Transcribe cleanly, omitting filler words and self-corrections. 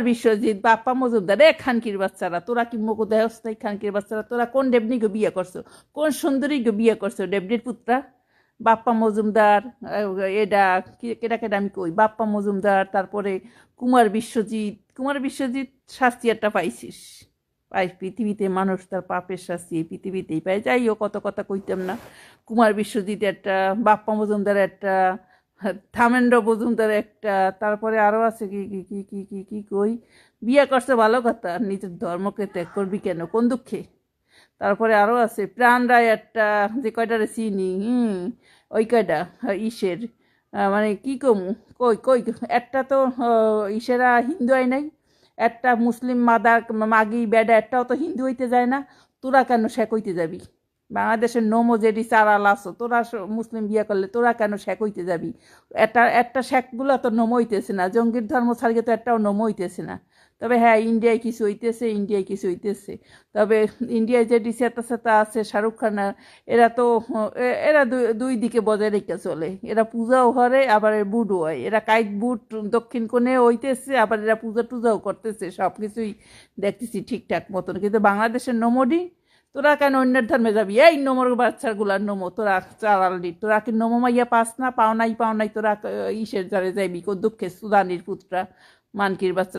বিশ্বজিৎ, বাপ্পা মজুমদার, এ খানকির বাচ্চারা, তোরা কি মুখ দেহস নাই? খানকির বাচ্চারা, তোরা কোন ডেবনিকে বিয়ে করছো? কোন সুন্দরীকে বিয়ে করছো? ডেবনির পুত্রা বাপ্পা মজুমদার, এটা কেটা কেটা আমি কই, বাপ্পা মজুমদার, তারপরে কুমার বিশ্বজিৎ শাস্তি একটা পাইছিস? পাই, পৃথিবীতে মানুষ তার পাপের শাস্তি এই পৃথিবীতেই পায়। যাই হোক, কত কথা কইতাম না। কুমার বিশ্বজিৎ একটা, বাপ্পা মজুমদার একটা, থামেন্দ্র মজুমদার একটা, তারপরে আরও আছে কি কি কি কি কি কি কই। বিয়ে করছে ভালো কথা, নিজের ধর্মকে ত্যাগ করবি কেন, কোন দুঃখে? তারপরে আরও আছে প্রাণ রায় একটা, যে কয়টারে চিনি, ওই কয়টা ইসের, মানে কি কমু, কই কই একটা তো ইসেরা হিন্দু হয় নাই, একটা মুসলিম মাগি বেডা, একটাও তো হিন্দু হইতে যায় না। তোরা কেন শেখ হইতে যাবি? বাংলাদেশের নোমো যেটি চারাল আসো, তোরা মুসলিম বিয়ে করলে তোরা কেন শেখ হইতে যাবি? একটা শেখগুলো তো নোমো হইতেছে না, জঙ্গির ধর্ম ছাড়িয়ে তো একটাও নোমো হইতেছে না। তবে হ্যাঁ, ইন্ডিয়ায় কিছু হইতেছে। তবে ইন্ডিয়ায় যে ডিসেতা আছে শাহরুখ খান, এরা তো এরা দুই দিকে বজায় রেখে চলে। এরা পূজাও করে, আবার বুটও হয়। এরা কাইট বুট দক্ষিণ কোণে হইতেছে, আবার এরা পূজা টুজাও করতেছে, সব কিছুই দেখতেছি ঠিকঠাক মতন। কিন্তু বাংলাদেশের নোমডি, তোরা কেন অন্যের ধর্মে যাবি? এই নোমর বাচ্চাগুলার নোমো, তোরা চালালি, তোরা কি নোমো মাইয়া পাস না? পাও নাই তোরা ইসের যারে যাইবি, দুঃখে সুদানির পুত্রা, মানকির বাচ্চা।